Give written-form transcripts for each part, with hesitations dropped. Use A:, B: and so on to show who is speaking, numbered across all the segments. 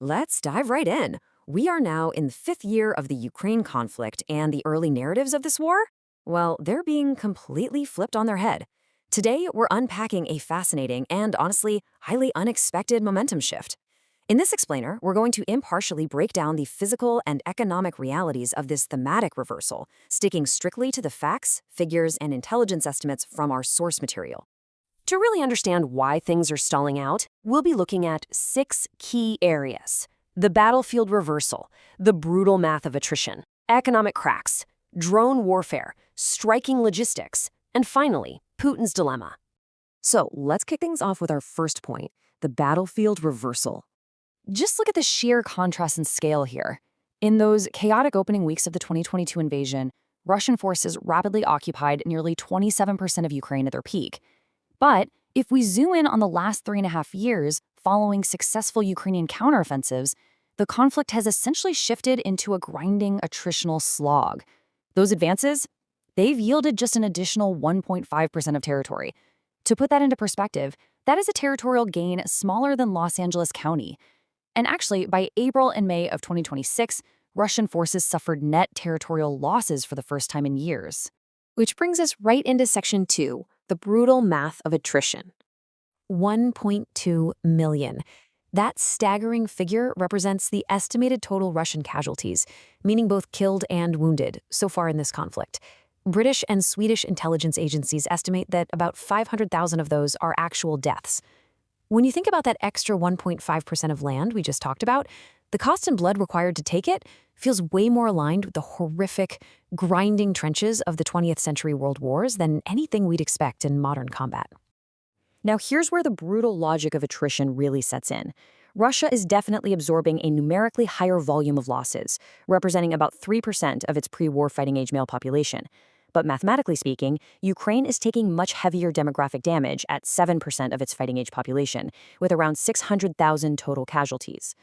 A: Let's dive right in. We are now in the fifth year of the Ukraine conflict, and the early narratives of this war? Well, they're being completely flipped on their head. Today, we're unpacking a fascinating and, honestly, highly unexpected momentum shift. In this explainer, we're going to impartially break down the physical and economic realities of this thematic reversal, sticking strictly to the facts, figures, and intelligence estimates from our source material. To really understand why things are stalling out, we'll be looking at 6 key areas: the battlefield reversal, the brutal math of attrition, economic cracks, drone warfare, striking logistics, and finally, Putin's dilemma. So let's kick things off with our first point, the battlefield reversal. Just look at the sheer contrast in scale here. In those chaotic opening weeks of the 2022 invasion, Russian forces rapidly occupied nearly 27% of Ukraine at their peak. But if we zoom in on the last 3.5 years following successful Ukrainian counteroffensives, the conflict has essentially shifted into a grinding attritional slog. Those advances, they've yielded just an additional 1.5% of territory. To put that into perspective, that is a territorial gain smaller than Los Angeles County. And actually, by April and May of 2026, Russian forces suffered net territorial losses for the first time in years. Which brings us right into Section 2, the brutal math of attrition. 1.2 million. That staggering figure represents the estimated total Russian casualties, meaning both killed and wounded, so far in this conflict. British and Swedish intelligence agencies estimate that about 500,000 of those are actual deaths. When you think about that extra 1.5% of land we just talked about, the cost and blood required to take it feels way more aligned with the horrific, grinding trenches of the 20th century world wars than anything we'd expect in modern combat. Now, here's where the brutal logic of attrition really sets in. Russia is definitely absorbing a numerically higher volume of losses, representing about 3% of its pre-war fighting-age male population. But mathematically speaking, Ukraine is taking much heavier demographic damage at 7% of its fighting-age population, with around 600,000 total casualties.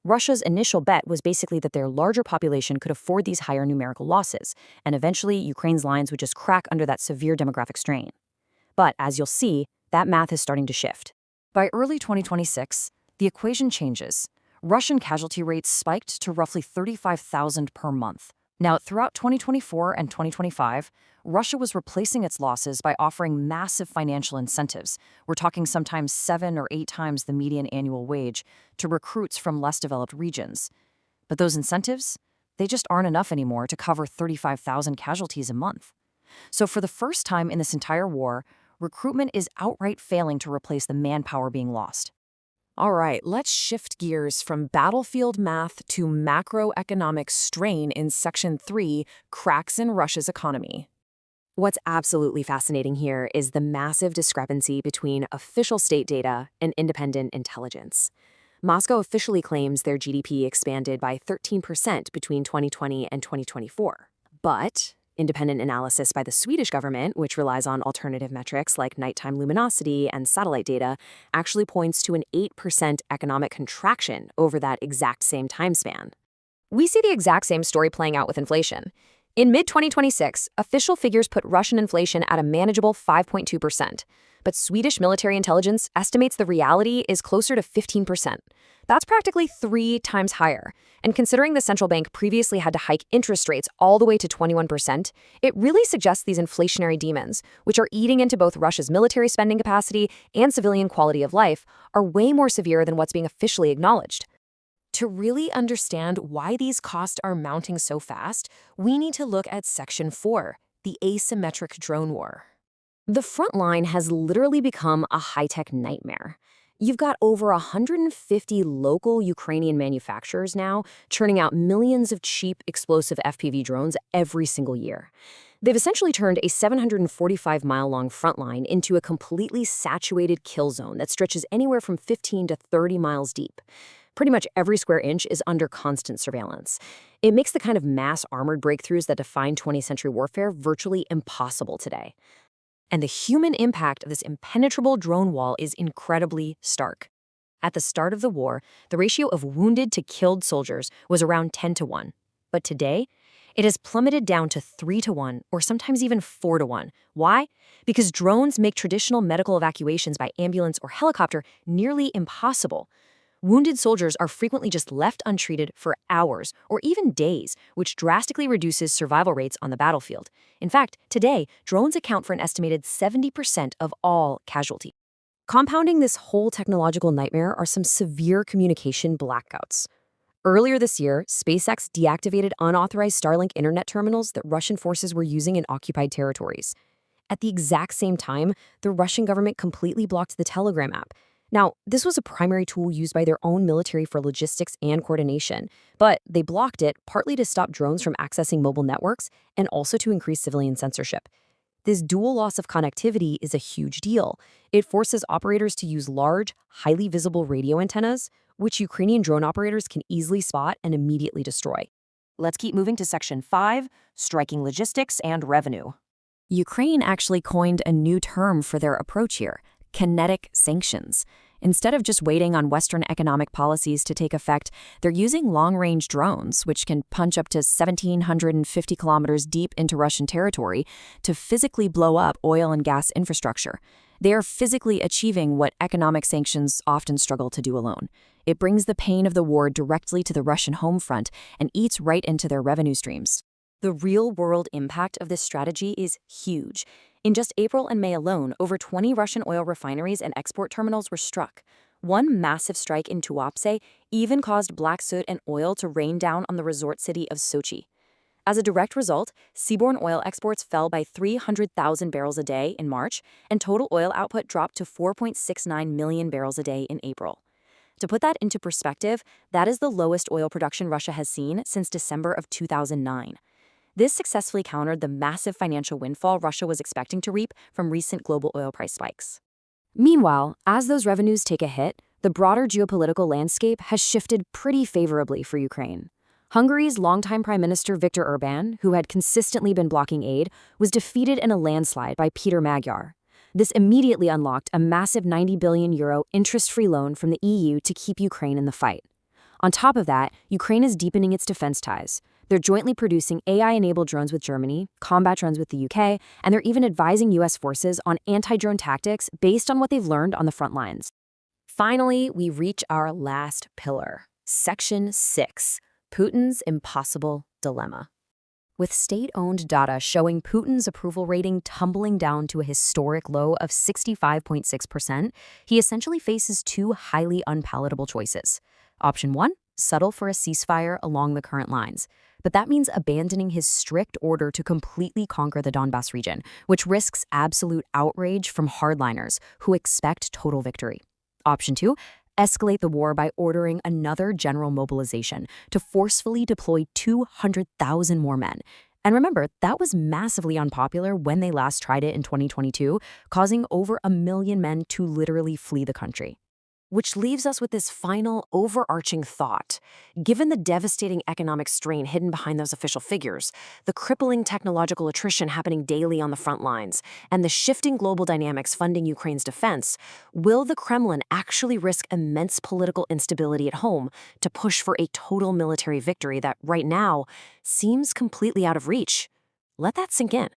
A: Russia's initial bet was basically that their larger population could afford these higher numerical losses, and eventually Ukraine's lines would just crack under that severe demographic strain. But as you'll see, that math is starting to shift. By early 2026, the equation changes. Russian casualty rates spiked to roughly 35,000 per month. Now, throughout 2024 and 2025, Russia was replacing its losses by offering massive financial incentives. We're talking sometimes 7 or 8 times the median annual wage to recruits from less developed regions. But those incentives, they just aren't enough anymore to cover 35,000 casualties a month. So for the first time in this entire war, recruitment is outright failing to replace the manpower being lost. All right, let's shift gears from battlefield math to macroeconomic strain in Section 3, cracks in Russia's economy. What's absolutely fascinating here is the massive discrepancy between official state data and independent intelligence. Moscow officially claims their GDP expanded by 13% between 2020 and 2024. But independent analysis by the Swedish government, which relies on alternative metrics like nighttime luminosity and satellite data, actually points to an 8% economic contraction over that exact same time span. We see the exact same story playing out with inflation. In mid-2026, official figures put Russian inflation at a manageable 5.2%, but Swedish military intelligence estimates the reality is closer to 15%. That's practically 3 times higher. And considering the central bank previously had to hike interest rates all the way to 21%, it really suggests these inflationary demons, which are eating into both Russia's military spending capacity and civilian quality of life, are way more severe than what's being officially acknowledged. To really understand why these costs are mounting so fast, we need to look at Section 4, the asymmetric drone war. The front line has literally become a high-tech nightmare. You've got over 150 local Ukrainian manufacturers now churning out millions of cheap explosive FPV drones every single year. They've essentially turned a 745-mile-long front line into a completely saturated kill zone that stretches anywhere from 15 to 30 miles deep. Pretty much every square inch is under constant surveillance. It makes the kind of mass armored breakthroughs that define 20th century warfare virtually impossible today. And the human impact of this impenetrable drone wall is incredibly stark. At the start of the war, the ratio of wounded to killed soldiers was around 10-1. But today, it has plummeted down to 3-1, or sometimes even 4-1. Why? Because drones make traditional medical evacuations by ambulance or helicopter nearly impossible. Wounded soldiers are frequently just left untreated for hours or even days, which drastically reduces survival rates on the battlefield. In fact, today, drones account for an estimated 70% of all casualties. Compounding this whole technological nightmare are some severe communication blackouts. Earlier this year, SpaceX deactivated unauthorized Starlink internet terminals that Russian forces were using in occupied territories. At the exact same time, the Russian government completely blocked the Telegram app. Now, this was a primary tool used by their own military for logistics and coordination, but they blocked it partly to stop drones from accessing mobile networks and also to increase civilian censorship. This dual loss of connectivity is a huge deal. It forces operators to use large, highly visible radio antennas, which Ukrainian drone operators can easily spot and immediately destroy. Let's keep moving to Section 5, striking logistics and revenue. Ukraine actually coined a new term for their approach here: kinetic sanctions. Instead of just waiting on Western economic policies to take effect, they're using long-range drones, which can punch up to 1,750 kilometers deep into Russian territory, to physically blow up oil and gas infrastructure. They are physically achieving what economic sanctions often struggle to do alone. It brings the pain of the war directly to the Russian home front and eats right into their revenue streams. The real-world impact of this strategy is huge. In just April and May alone, over 20 Russian oil refineries and export terminals were struck. One massive strike in Tuapse even caused black soot and oil to rain down on the resort city of Sochi. As a direct result, seaborne oil exports fell by 300,000 barrels a day in March, and total oil output dropped to 4.69 million barrels a day in April. To put that into perspective, that is the lowest oil production Russia has seen since December of 2009. This successfully countered the massive financial windfall Russia was expecting to reap from recent global oil price spikes. Meanwhile, as those revenues take a hit, the broader geopolitical landscape has shifted pretty favorably for Ukraine. Hungary's longtime Prime Minister Viktor Orbán, who had consistently been blocking aid, was defeated in a landslide by Peter Magyar. This immediately unlocked a massive €90 billion interest-free loan from the EU to keep Ukraine in the fight. On top of that, Ukraine is deepening its defense ties. They're jointly producing AI-enabled drones with Germany, combat drones with the UK, and they're even advising U.S. forces on anti-drone tactics based on what they've learned on the front lines. Finally, we reach our last pillar, Section 6, Putin's impossible dilemma. With state-owned data showing Putin's approval rating tumbling down to a historic low of 65.6%, he essentially faces two highly unpalatable choices. Option 1, settle for a ceasefire along the current lines. But that means abandoning his strict order to completely conquer the Donbas region, which risks absolute outrage from hardliners who expect total victory. Option 2, escalate the war by ordering another general mobilization to forcefully deploy 200,000 more men. And remember, that was massively unpopular when they last tried it in 2022, causing over 1 million men to literally flee the country. Which leaves us with this final overarching thought. Given the devastating economic strain hidden behind those official figures, the crippling technological attrition happening daily on the front lines, and the shifting global dynamics funding Ukraine's defense, will the Kremlin actually risk immense political instability at home to push for a total military victory that, right now, seems completely out of reach? Let that sink in.